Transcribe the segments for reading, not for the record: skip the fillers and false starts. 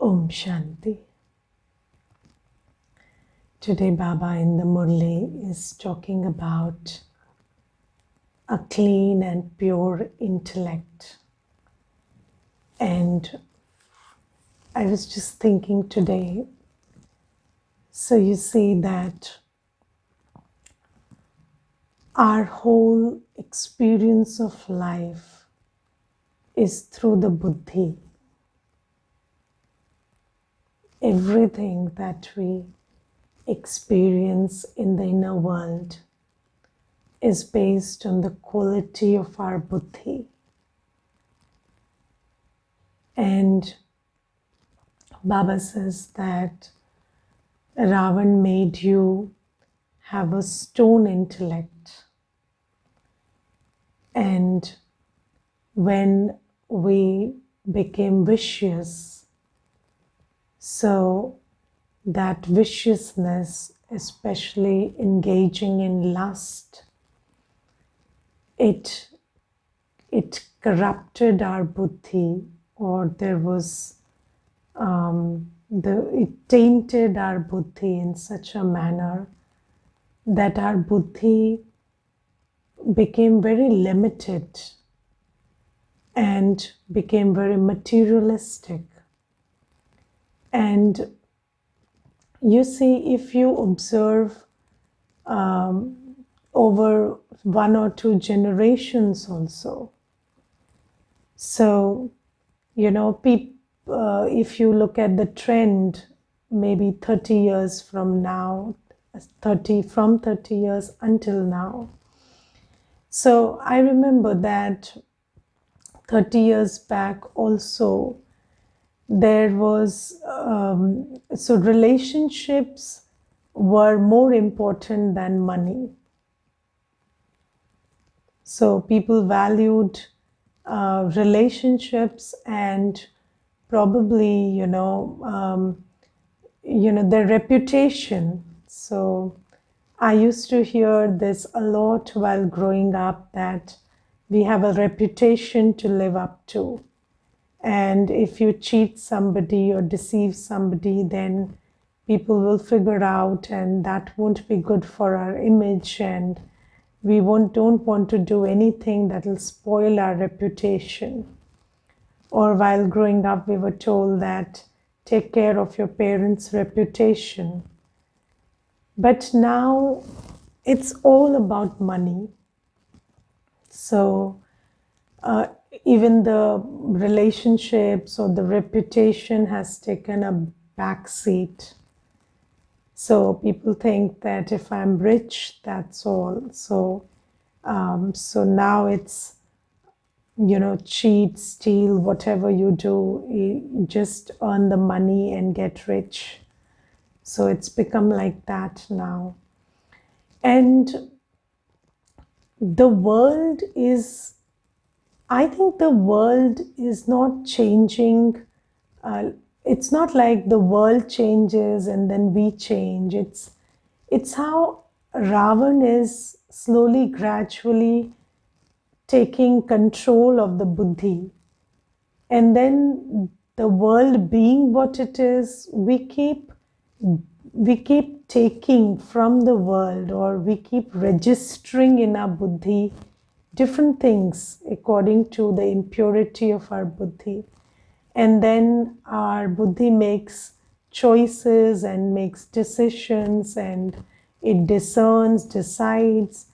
Om Shanti. Today Baba in the Murli is talking about a clean and pure intellect. And I was just thinking today, so you see that our whole experience of life is through the buddhi. Everything that we experience in the inner world is based on the quality of our buddhi. And Baba says that Ravan made you have a stone intellect. And when we became vicious, so that viciousness, especially engaging in lust, it corrupted our buddhi, or there was it tainted our buddhi in such a manner that our buddhi became very limited and became very materialistic. And you see, if you observe over 1 or 2 generations also, so if you look at the trend, maybe 30 years from now, from 30 years until now. So I remember that 30 years back also, there was, so relationships were more important than money. So people valued relationships and probably, their reputation. So I used to hear this a lot while growing up, that we have a reputation to live up to. And if you cheat somebody or deceive somebody, then people will figure out, and that won't be good for our image, and we don't want to do anything that will spoil our reputation. Or while growing up, we were told that take care of your parents' reputation. But now it's all about money. So even the relationships or the reputation has taken a back seat. So people think that if I'm rich, that's all. So now it's, cheat, steal, whatever you do, you just earn the money and get rich. So it's become like that now. And the world is, I think the world is not changing. It's not like the world changes and then we change. It's how Ravan is slowly, gradually taking control of the buddhi. And then the world being what it is, we keep taking from the world, or we keep registering in our buddhi different things according to the impurity of our buddhi. And then our buddhi makes choices and makes decisions, and it discerns, decides.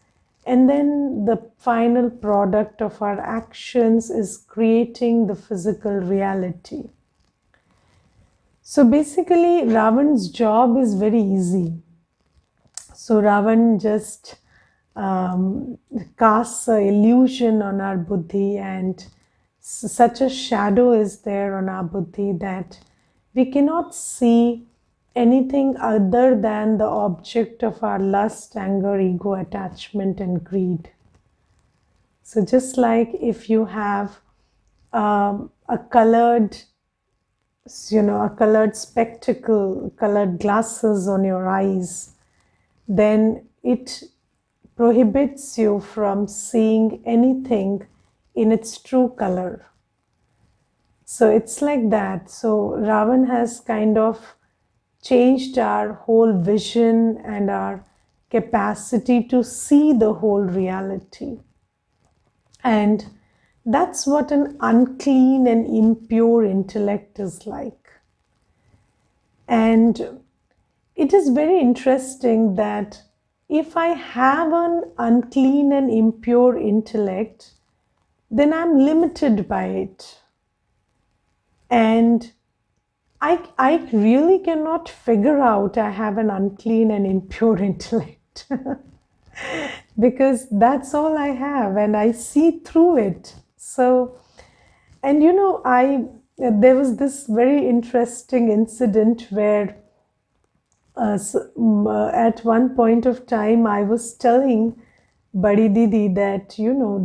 And then the final product of our actions is creating the physical reality. So basically, Ravan's job is very easy. So Ravan just casts an illusion on our buddhi, and such a shadow is there on our buddhi that we cannot see anything other than the object of our lust, anger, ego, attachment, and greed. So just like if you have a colored spectacle, colored glasses on your eyes, then it prohibits you from seeing anything in its true color. So it's like that. So Ravan has kind of changed our whole vision and our capacity to see the whole reality. And that's what an unclean and impure intellect is like. And it is very interesting that if I have an unclean and impure intellect, then I'm limited by it. And I really cannot figure out I have an unclean and impure intellect because that's all I have and I see through it. So, and there was this very interesting incident where at one point of time I was telling Badi Didi that,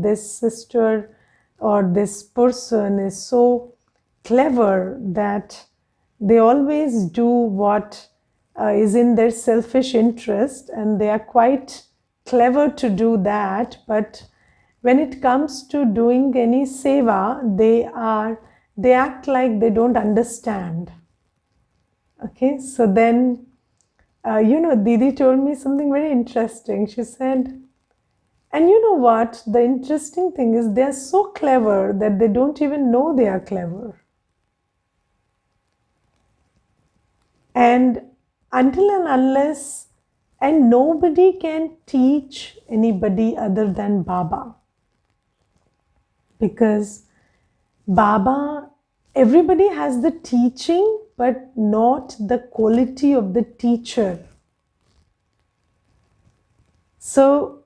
this sister or this person is so clever that they always do what is in their selfish interest, and they are quite clever to do that. But when it comes to doing any seva, they act like they don't understand. Okay, so then Didi told me something very interesting. She said, and you know what? The interesting thing is they are so clever that they don't even know they are clever. And until and unless, and nobody can teach anybody other than Baba. Because Baba, everybody has the teaching, but not the quality of the teacher. So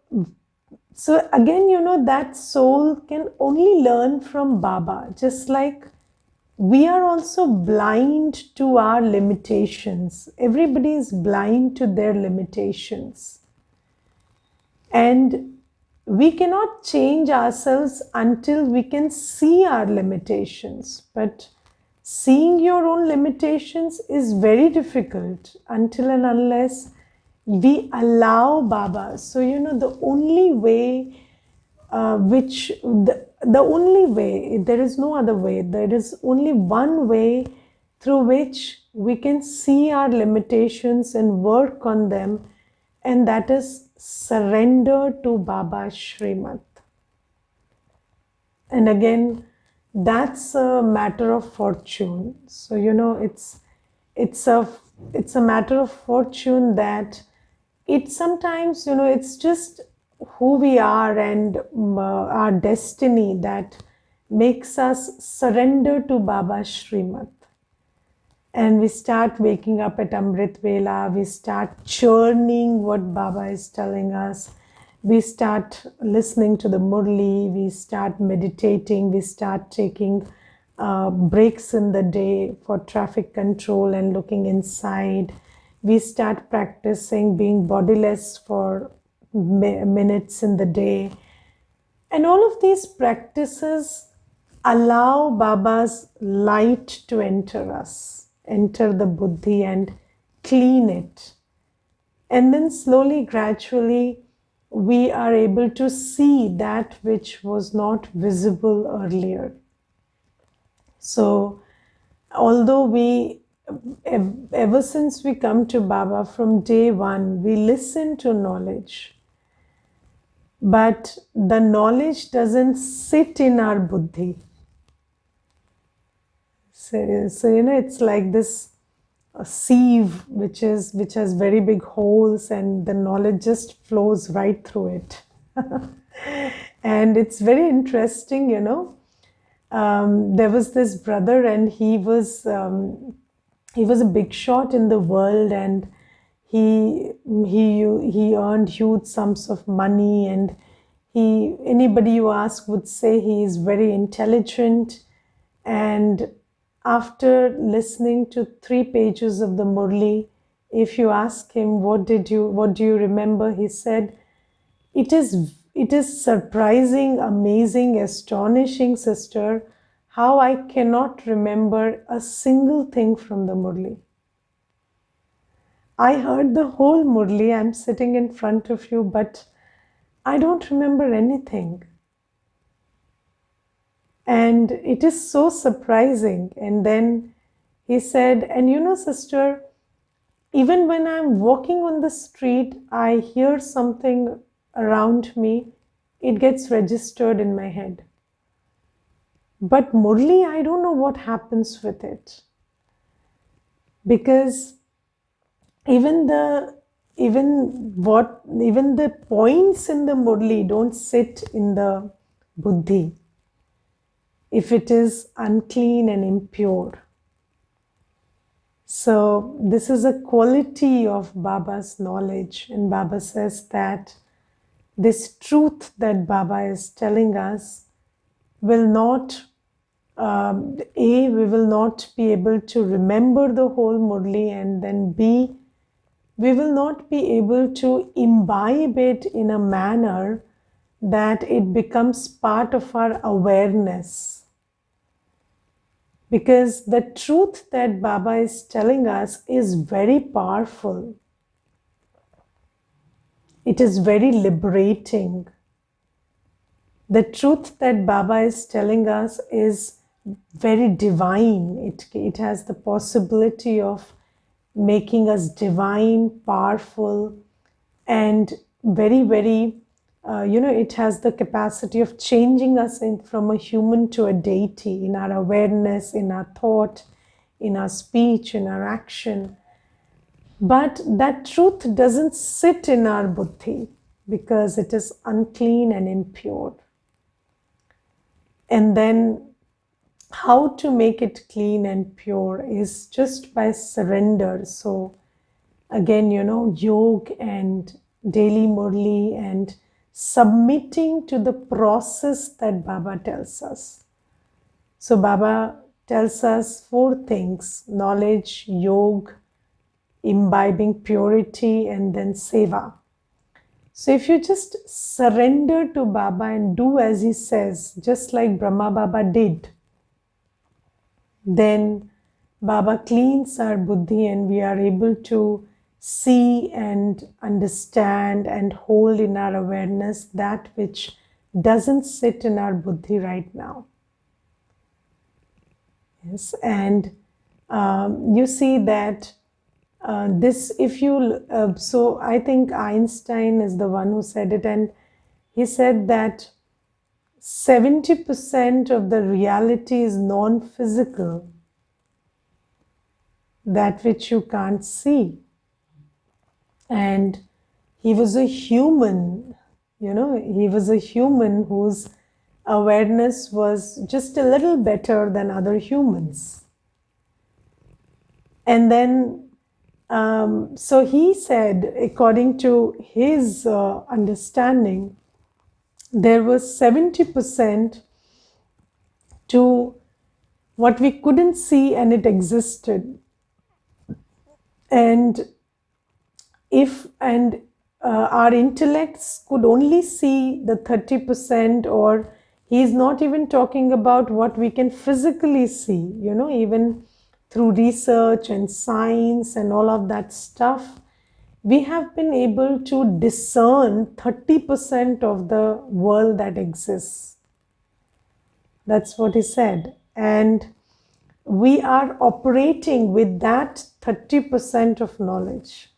again, that soul can only learn from Baba, just like we are also blind to our limitations. Everybody is blind to their limitations. And we cannot change ourselves until we can see our limitations. But seeing your own limitations is very difficult until and unless we allow Baba. So, the only way the only way, there is no other way, there is only one way through which we can see our limitations and work on them, and that is surrender to Baba's Srimad. And again, that's a matter of fortune. So it's a matter of fortune that it sometimes, it's just who we are and our destiny that makes us surrender to Baba's Srimad. And we start waking up at Amrit Vela, we start churning what Baba is telling us, we start listening to the Murli, we start meditating, we start taking breaks in the day for traffic control and looking inside. We start practicing being bodiless for minutes in the day. And all of these practices allow Baba's light to enter us, enter the buddhi and clean it. And then slowly, gradually, we are able to see that which was not visible earlier. So, although ever since we come to Baba from day one, we listen to knowledge. But the knowledge doesn't sit in our buddhi. So it's like this sieve which has very big holes, and the knowledge just flows right through it. And it's very interesting, there was this brother, and he was a big shot in the world, and he earned huge sums of money, and anybody you ask would say he is very intelligent. And after listening to 3 pages of the Murli, if you ask him what do you remember, he said, it is surprising, amazing, astonishing, sister, how I cannot remember a single thing from the Murli. I heard the whole Murli, I'm sitting in front of you, but I don't remember anything. And it is so surprising. And then he said, and you know, sister, even when I'm walking on the street, I hear something around me, it gets registered in my head. But Murli, I don't know what happens with it. Because even the even the points in the Murli don't sit in the buddhi if it is unclean and impure. So this is a quality of Baba's knowledge, and Baba says that this truth that Baba is telling us will not A, we will not be able to remember the whole Murli, and then B, we will not be able to imbibe it in a manner that it becomes part of our awareness. Because the truth that Baba is telling us is very powerful. It is very liberating. The truth that Baba is telling us is very divine. It has the possibility of making us divine, powerful, and very, very, it has the capacity of changing us from a human to a deity in our awareness, in our thought, in our speech, in our action. But that truth doesn't sit in our buddhi because it is unclean and impure. And then how to make it clean and pure is just by surrender. So again, yoga and daily murli and submitting to the process that Baba tells us. So Baba tells us 4 things: knowledge, yoga, imbibing purity, and then seva. So if you just surrender to Baba and do as he says, just like Brahma Baba did, then Baba cleans our buddhi and we are able to see and understand and hold in our awareness that which doesn't sit in our buddhi right now. Yes, and you see that so I think Einstein is the one who said it, and he said that 70% of the reality is non-physical, that which you can't see. And he was a human, he was a human whose awareness was just a little better than other humans. And then so he said, according to his understanding, there was 70% to what we couldn't see and it existed. And our intellects could only see the 30%, or he's not even talking about what we can physically see, even through research and science and all of that stuff, we have been able to discern 30% of the world that exists. That's what he said. And we are operating with that 30% of knowledge.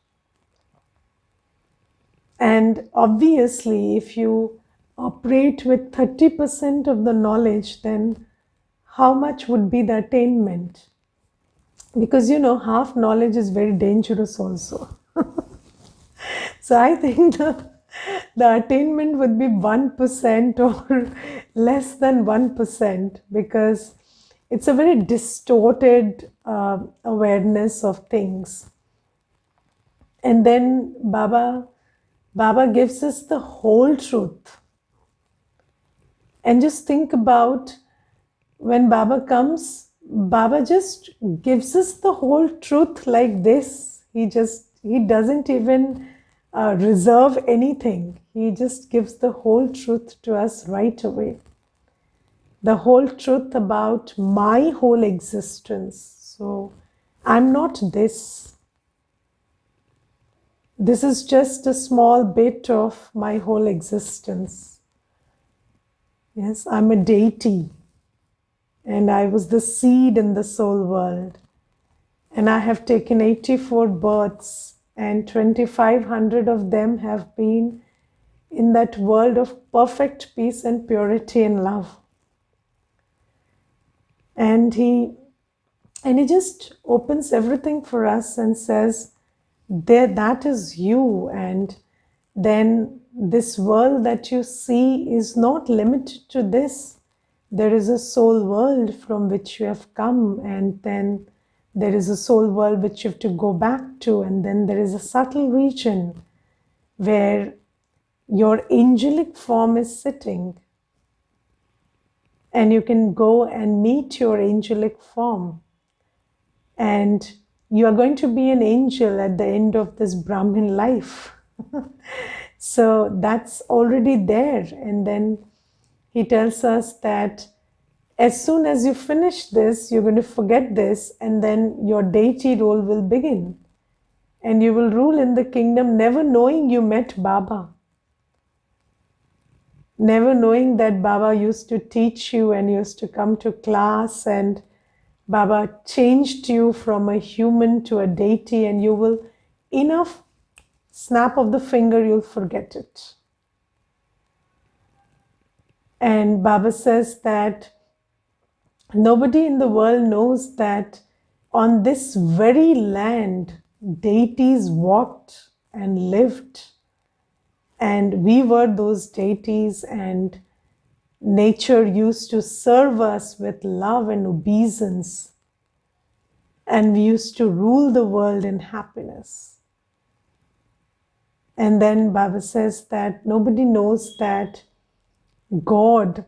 And obviously, if you operate with 30% of the knowledge, then how much would be the attainment? Because half knowledge is very dangerous also. So I think the attainment would be 1% or less than 1, because it's a very distorted awareness of things. And then Baba gives us the whole truth. And just think about when Baba comes, Baba just gives us the whole truth like this. He doesn't even reserve anything. He just gives the whole truth to us right away. The whole truth about my whole existence. So I'm not this. This is just a small bit of my whole existence. Yes, I'm a deity. and I was the seed in the soul world. And I have taken 84 births, and 2,500 of them have been in that world of perfect peace and purity and love. And he just opens everything for us and says, there, that is you. And then this world that you see is not limited to this. There is a soul world from which you have come, and then there is a soul world which you have to go back to, and then there is a subtle region where your angelic form is sitting, and you can go and meet your angelic form. And you are going to be an angel at the end of this Brahmin life. So that's already there. And then he tells us that as soon as you finish this, you're going to forget this, and then your deity role will begin. And you will rule in the kingdom, never knowing you met Baba. Never knowing that Baba used to teach you and used to come to class, and Baba changed you from a human to a deity, and you will, in a snap of the finger, you'll forget it. And Baba says that nobody in the world knows that on this very land, deities walked and lived, and we were those deities, and nature used to serve us with love and obeisance, and we used to rule the world in happiness. And then Baba says that nobody knows that God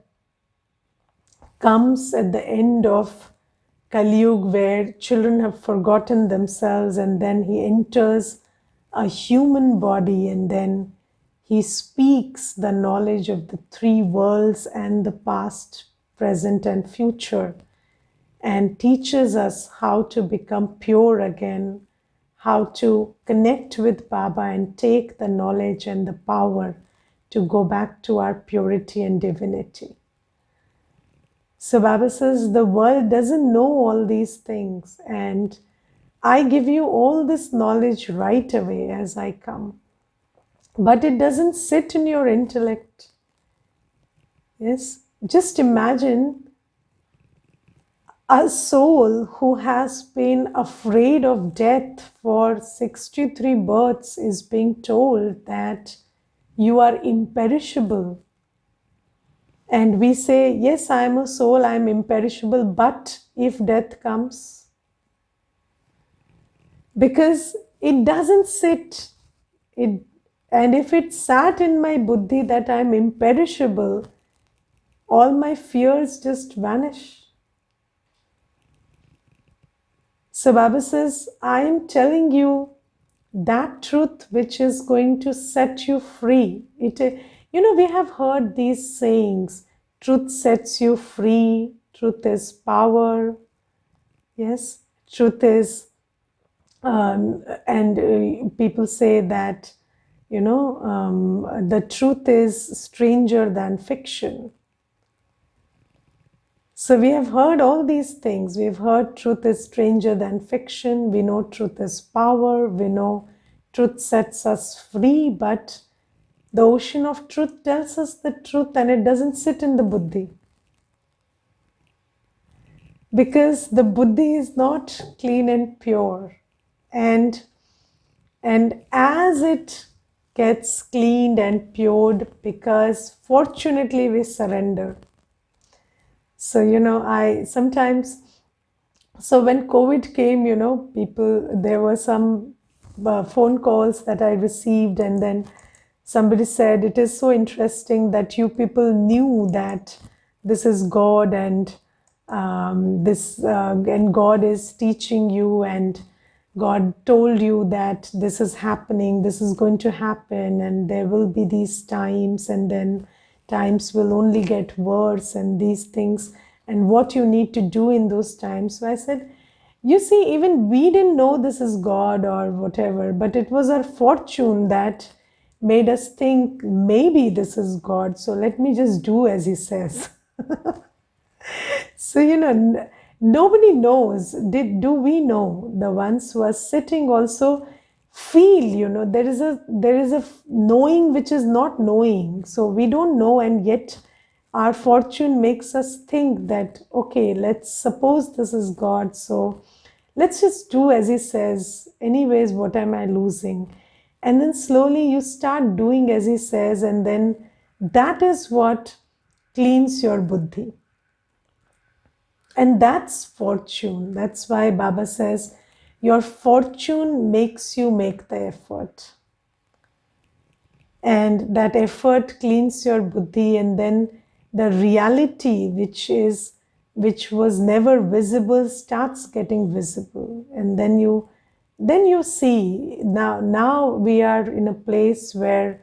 comes at the end of Kali Yuga, where children have forgotten themselves, and then he enters a human body, and then he speaks the knowledge of the three worlds and the past, present, and future, and teaches us how to become pure again, how to connect with Baba and take the knowledge and the power to go back to our purity and divinity. So Baba says the world doesn't know all these things, and I give you all this knowledge right away as I come. But it doesn't sit in your intellect. Yes, just imagine a soul who has been afraid of death for 63 births is being told that you are imperishable. And we say, yes, I am a soul, I am imperishable, but if death comes, because it doesn't sit, and if it sat in my buddhi that I am imperishable, all my fears just vanish. So Baba says, I am telling you that truth which is going to set you free. We have heard these sayings, truth sets you free, truth is power, yes, truth is, and people say that, the truth is stranger than fiction. So we have heard all these things. We've heard truth is stranger than fiction. We know truth is power. We know truth sets us free, but the ocean of truth tells us the truth, and it doesn't sit in the buddhi. Because the buddhi is not clean and pure. And as it gets cleaned and pured, because fortunately we surrender. So, I sometimes, so when COVID came, there were some phone calls that I received, and then somebody said, it is so interesting that you people knew that this is God, and and God is teaching you, and God told you that this is happening, this is going to happen, and there will be these times, and then times will only get worse, and these things, and what you need to do in those times. So I said, you see, even we didn't know this is God or whatever, but it was our fortune that made us think maybe this is God, so let me just do as he says. So, nobody knows. Do we know? The ones who are sitting also feel, there is a knowing which is not knowing. So we don't know, and yet our fortune makes us think that, okay, let's suppose this is God. So let's just do as he says. Anyways, what am I losing? And then slowly you start doing as he says, and then that is what cleans your buddhi. And that's fortune. That's why Baba says, your fortune makes you make the effort. And that effort cleans your buddhi, and then the reality which was never visible starts getting visible. And then you see, now we are in a place where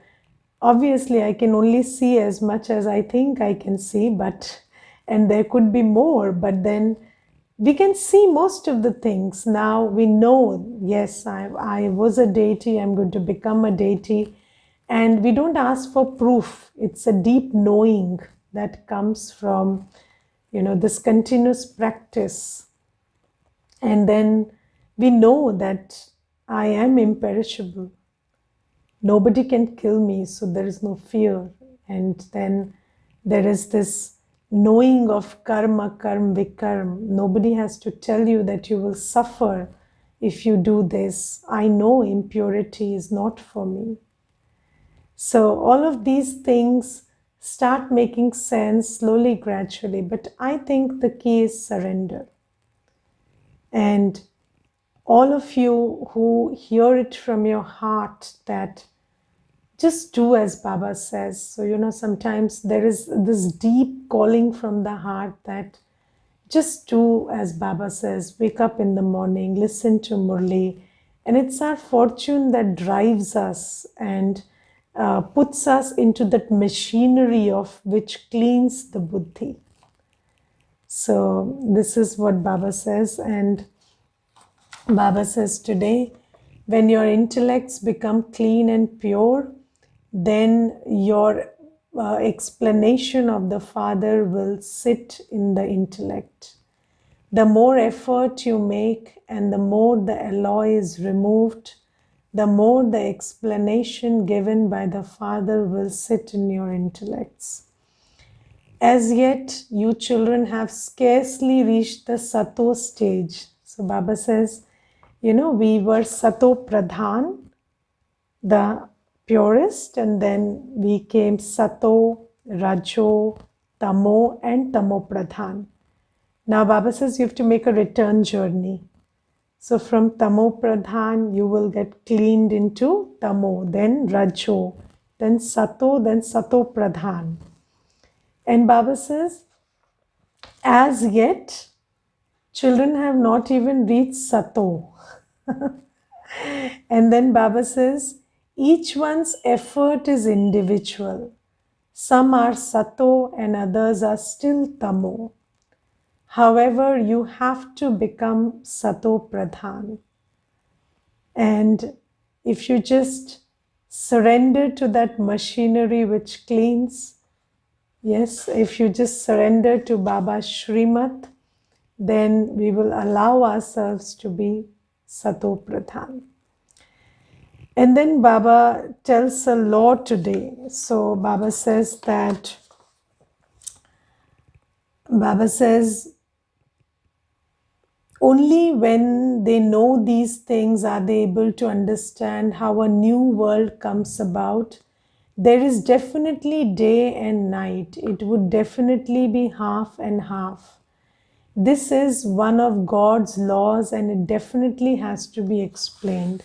obviously I can only see as much as I think I can see, and there could be more, but then we can see most of the things. Now we know, yes, I was a deity, I'm going to become a deity. And we don't ask for proof. It's a deep knowing that comes from, this continuous practice. And then we know that I am imperishable. Nobody can kill me, so there is no fear. And then there is this knowing of karma, karm, vikarm. Nobody has to tell you that you will suffer if you do this. I know impurity is not for me. So all of these things start making sense slowly, gradually. But I think the key is surrender. And all of you who hear it from your heart, that just do as Baba says. So, sometimes there is this deep calling from the heart that just do as Baba says. Wake up in the morning, listen to Murli. And it's our fortune that drives us and puts us into that machinery of which cleans the buddhi. So this is what Baba says. And Baba says today, when your intellects become clean and pure, then your explanation of the Father will sit in the intellect. The more effort you make and the more the alloy is removed, the more the explanation given by the Father will sit in your intellects. As yet, you children have scarcely reached the Sato stage. So Baba says, we were Sato Pradhan, the purest, and then we came Sato, Rajo, Tamo, and Tamo Pradhan. Now Baba says you have to make a return journey. So from Tamo Pradhan, you will get cleaned into Tamo, then Rajo, then Sato Pradhan. And Baba says, as yet, children have not even reached Sato. And then Baba says, each one's effort is individual. Some are Sato and others are still Tamo. However, you have to become Sato Pradhan. And if you just surrender to that machinery which cleans, yes, if you just surrender to Baba's Shrimat, then we will allow ourselves to be Sato Pradhan. And then Baba tells a law today. So Baba says, only when they know these things are they able to understand how a new world comes about. There is definitely day and night. It would definitely be half and half. This is one of God's laws and it definitely has to be explained.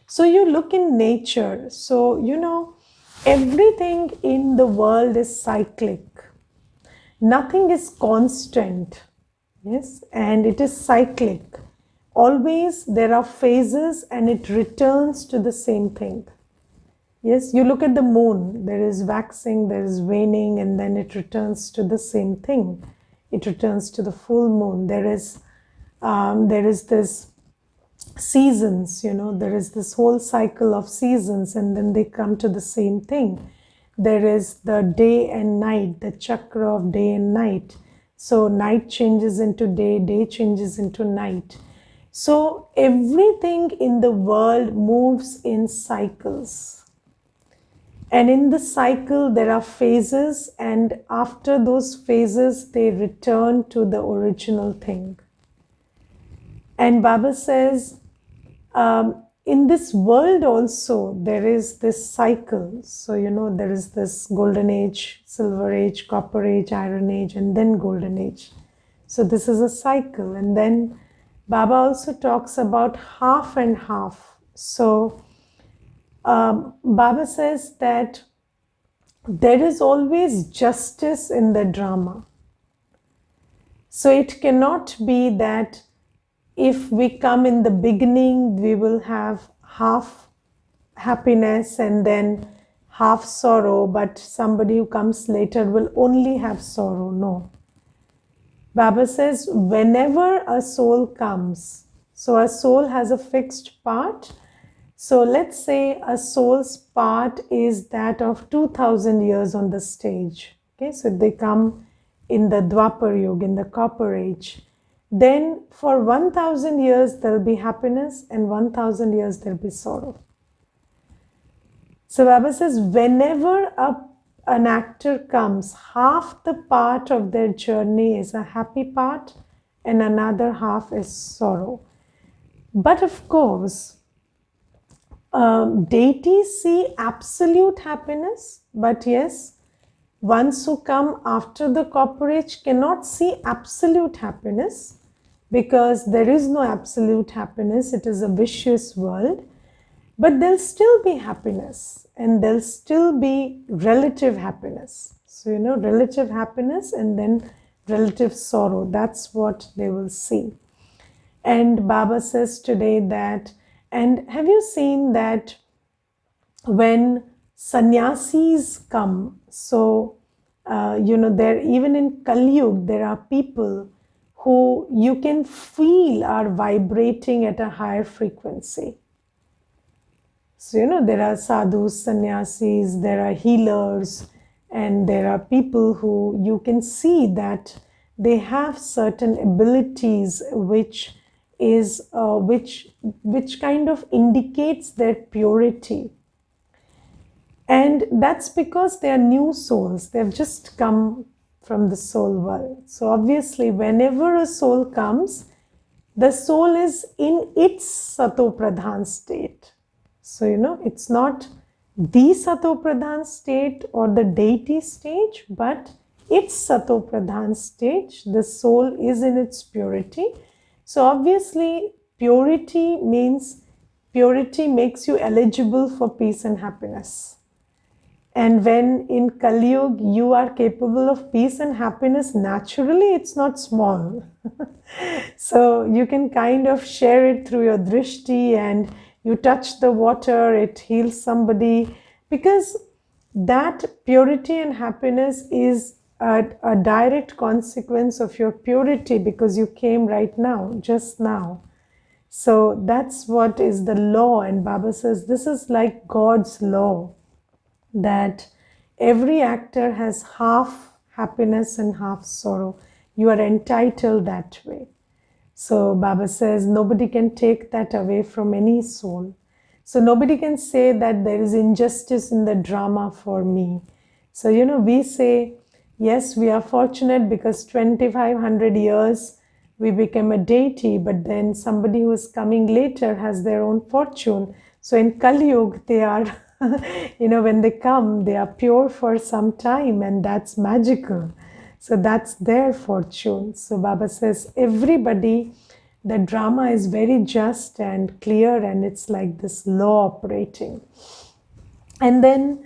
So you look in nature. So, everything in the world is cyclic. Nothing is constant. Yes, and it is cyclic. Always there are phases and it returns to the same thing. Yes, you look at the moon, there is waxing, there is waning, and then it returns to the same thing. It returns to the full moon. There is this seasons, there is this whole cycle of seasons, and then they come to the same thing. There is the day and night, the chakra of day and night. So night changes into day, day changes into night. So everything in the world moves in cycles. And in the cycle, there are phases, and after those phases, they return to the original thing. And Baba says, in this world also, there is this cycle. So, there is this golden age, silver age, copper age, iron age, and then golden age. So, this is a cycle. And then Baba also talks about half and half. So, Baba says that there is always justice in the drama. So it cannot be that if we come in the beginning, we will have half happiness and then half sorrow, but somebody who comes later will only have sorrow. No. Baba says whenever a soul comes, so a soul has a fixed part. So let's say a soul's part is that of 2000 years on the stage. Okay, so they come in the Dwapar Yuga, in the Copper Age. Then for 1000 years there will be happiness and 1000 years there will be sorrow. So Baba says whenever an actor comes, half the part of their journey is a happy part and another half is sorrow. But of course, deities see absolute happiness, but yes, ones who come after the Copper Age cannot see absolute happiness because there is no absolute happiness. It is a vicious world, but there'll still be happiness and there'll still be relative happiness. So, relative happiness and then relative sorrow. That's what they will see. And Baba says today that, and have you seen that when sannyasis come, so, there even in Kali Yuga, there are people who you can feel are vibrating at a higher frequency. So, there are sadhus, sannyasis, there are healers, and there are people who you can see that they have certain abilities which kind of indicates their purity. And that's because they are new souls. They've just come from the soul world. So obviously, whenever a soul comes, the soul is in its Sato Pradhan state. So, it's not the Sato Pradhan state or the deity stage, but its Sato Pradhan stage. The soul is in its purity. So obviously, purity makes you eligible for peace and happiness. And when in Kali Yuga you are capable of peace and happiness, naturally it's not small. So you can kind of share it through your drishti, and you touch the water, it heals somebody, because that purity and happiness is a direct consequence of your purity, because you came right now, just now. So that's what is the law. And Baba says this is like God's law, that every actor has half happiness and half sorrow. You are entitled that way. So Baba says nobody can take that away from any soul. So nobody can say that there is injustice in the drama for me. So, we say, yes, we are fortunate because 2500 years we became a deity, but then somebody who is coming later has their own fortune. So in Kali Yuga, they are, when they come, they are pure for some time, and that's magical. So that's their fortune. So Baba says, everybody, the drama is very just and clear, and it's like this law operating. And then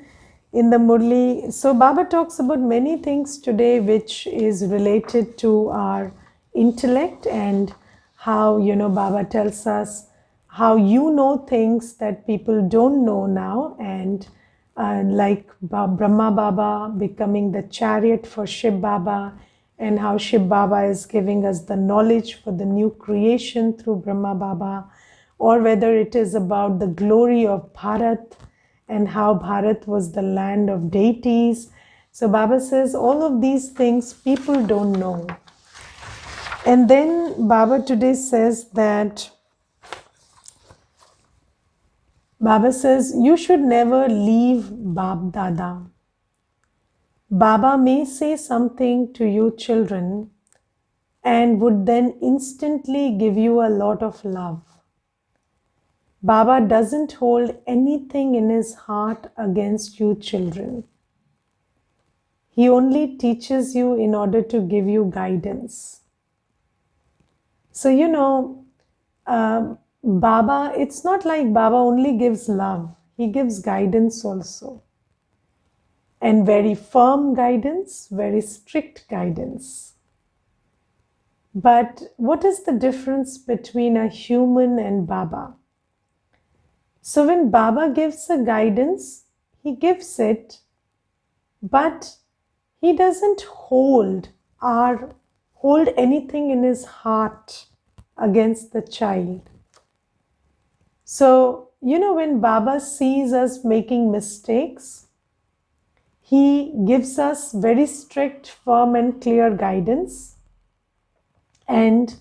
in the Murli, so Baba talks about many things today which is related to our intellect, and how, Baba tells us how you know things that people don't know now, and like Brahma Baba becoming the chariot for Shiv Baba, and how Shiv Baba is giving us the knowledge for the new creation through Brahma Baba, or whether it is about the glory of Bharat and how Bharat was the land of deities. So Baba says all of these things people don't know. And then Baba today says that, Baba says, you should never leave Bab Dada. Baba may say something to you children and would then instantly give you a lot of love. Baba doesn't hold anything in his heart against you children. He only teaches you in order to give you guidance. So, Baba, it's not like Baba only gives love, he gives guidance also. And very firm guidance, very strict guidance. But what is the difference between a human and Baba? So when Baba gives a guidance, he gives it, but he doesn't hold anything in his heart against the child. So, when Baba sees us making mistakes, he gives us very strict, firm and clear guidance. And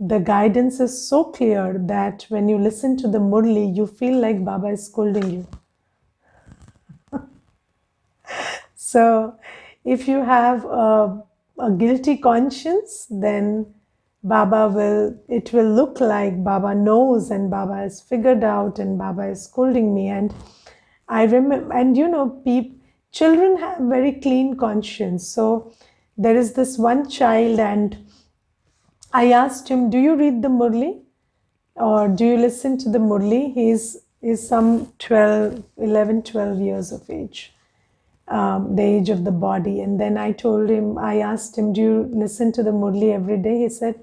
the guidance is so clear that when you listen to the Murli, you feel like Baba is scolding you. So if you have a guilty conscience, then it will look like Baba knows and Baba has figured out and Baba is scolding me. And I remember, and children have very clean conscience. So there is this one child, and I asked him, do you read the Murli or do you listen to the Murli? He's some 11, 12 years of age. The age of the body. And then I asked him, do you listen to the Murli every day? He said,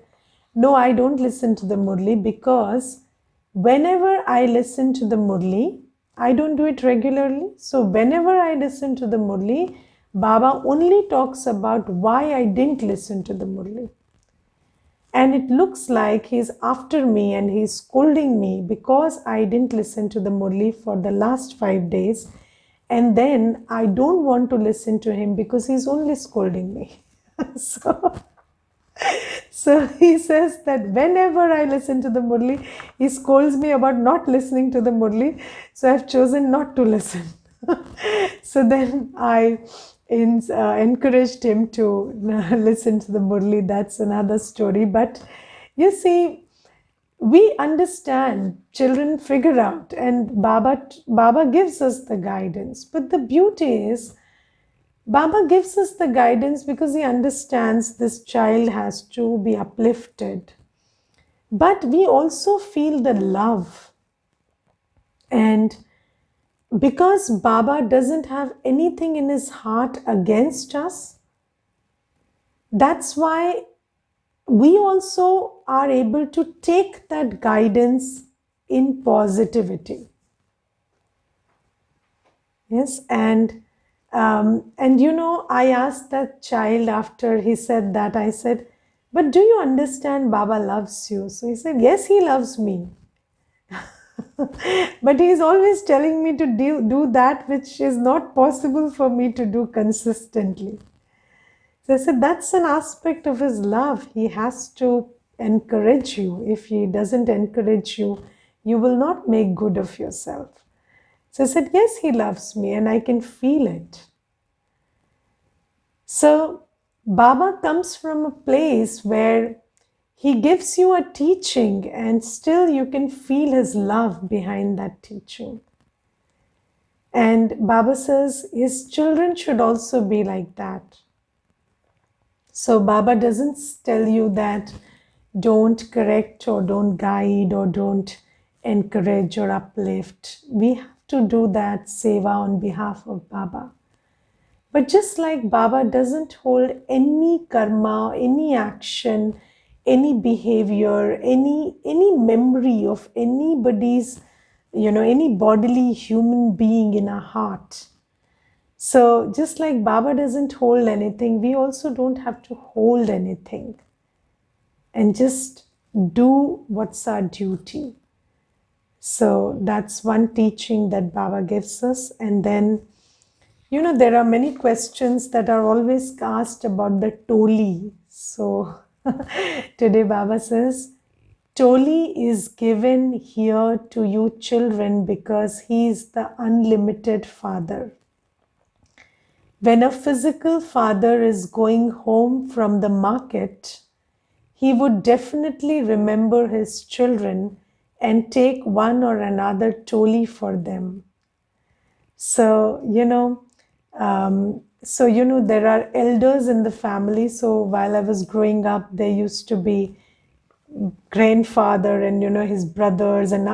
no, I don't listen to the Murli because whenever I listen to the Murli, I don't do it regularly. So whenever I listen to the Murli, Baba only talks about why I didn't listen to the Murli. And it looks like he's after me and he's scolding me because I didn't listen to the Murli for the last 5 days. And then I don't want to listen to him because he's only scolding me. So he says that whenever I listen to the Murli, he scolds me about not listening to the Murli. So I've chosen not to listen. So then I encouraged him to listen to the Murli. That's another story. But you see, we understand, children figure out, and Baba gives us the guidance. But the beauty is, Baba gives us the guidance because he understands this child has to be uplifted. But we also feel the love. And because Baba doesn't have anything in his heart against us, that's why we also are able to take that guidance in positivity. Yes, and I asked that child after he said that, I said, but do you understand Baba loves you? So he said, yes, he loves me. But he is always telling me to do that which is not possible for me to do consistently. So I said, that's an aspect of his love. He has to encourage you. If he doesn't encourage you, you will not make good of yourself. So I said, yes, he loves me and I can feel it. So Baba comes from a place where he gives you a teaching and still you can feel his love behind that teaching. And Baba says his children should also be like that. So Baba doesn't tell you that don't correct or don't guide or don't encourage or uplift. We have to do that seva on behalf of Baba. But just like Baba doesn't hold any karma, any action, any behavior, any memory of anybody's, any bodily human being in our heart. So just like Baba doesn't hold anything, we also don't have to hold anything and just do what's our duty. So that's one teaching that Baba gives us. And then, there are many questions that are always asked about the toli. So Today, Baba says, Toli is given here to you children because he is the unlimited father. When a physical father is going home from the market, he would definitely remember his children and take one or another Toli for them. So, there are elders in the family. So while I was growing up, there used to be grandfather and his brothers and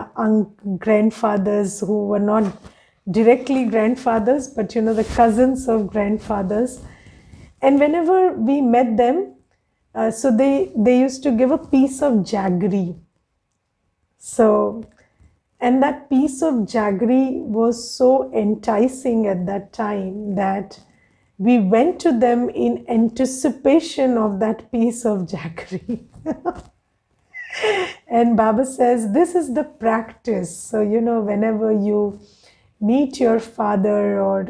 grandfathers who were not directly grandfathers, but the cousins of grandfathers. And whenever we met them, so they used to give a piece of jaggery. So, and that piece of jaggery was so enticing at that time that we went to them in anticipation of that piece of jaggery. And Baba says this is the practice. So, whenever you meet your father or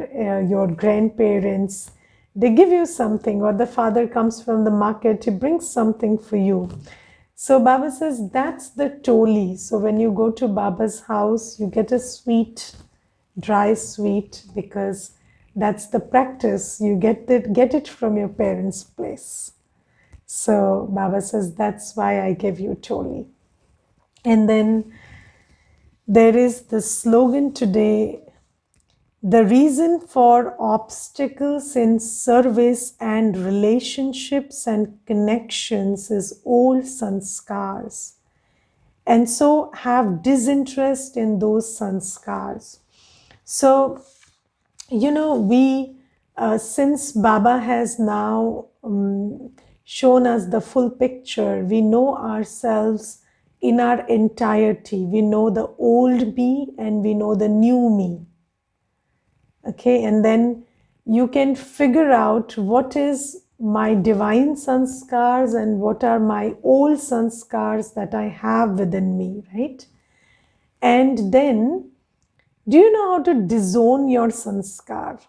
your grandparents, they give you something, or the father comes from the market, he brings something for you. So Baba says that's the Toli. So when you go to Baba's house, you get a sweet, dry sweet, because that's the practice. You get it from your parents' place. So Baba says that's why I give you Toli. And then there is the slogan today, the reason for obstacles in service and relationships and connections is old sanskars. And so have disinterest in those sanskars. So, we, since Baba has now shown us the full picture, we know ourselves in our entirety. We know the old me and we know the new me. Okay, and then you can figure out what is my divine sanskars and what are my old sanskars that I have within me, right? And then, do you know how to disown your sanskar?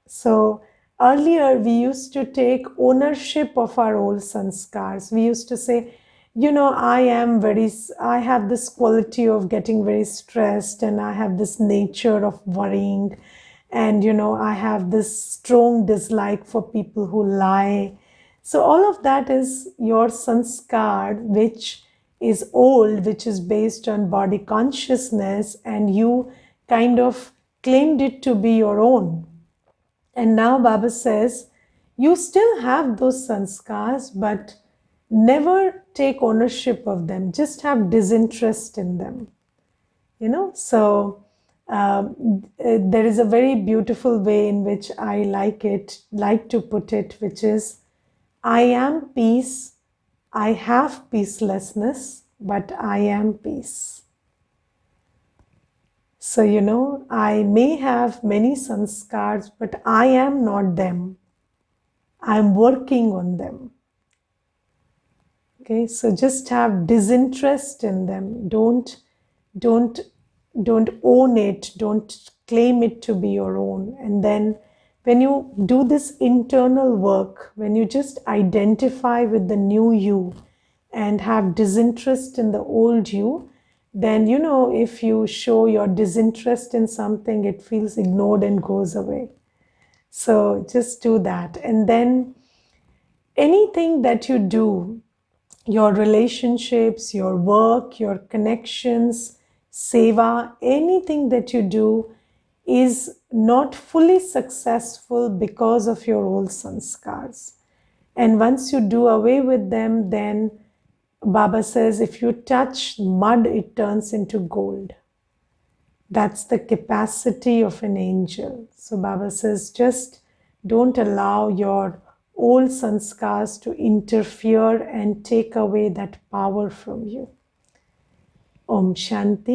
So earlier we used to take ownership of our old sanskars. We used to say, I have this quality of getting very stressed, and I have this nature of worrying, and I have this strong dislike for people who lie. So all of that is your sanskar, which is old, which is based on body consciousness, and you kind of claimed it to be your own. And now Baba says, you still have those sanskars, but never take ownership of them. Just have disinterest in them. So there is a very beautiful way in which I like to put it, which is, I am peace, I have peacelessness, but I am peace. So, I may have many sanskars, but I am not them. I'm working on them. Okay, so just have disinterest in them. Don't own it. Don't claim it to be your own. And then when you do this internal work, when you just identify with the new you and have disinterest in the old you, then if you show your disinterest in something, it feels ignored and goes away. So just do that. And then anything that you do, your relationships, your work, your connections, seva, anything that you do is not fully successful because of your old sanskars. And once you do away with them, then Baba says, if you touch mud, it turns into gold. That's the capacity of an angel. So Baba says, just don't allow your old sanskars to interfere and take away that power from you. Om Shanti.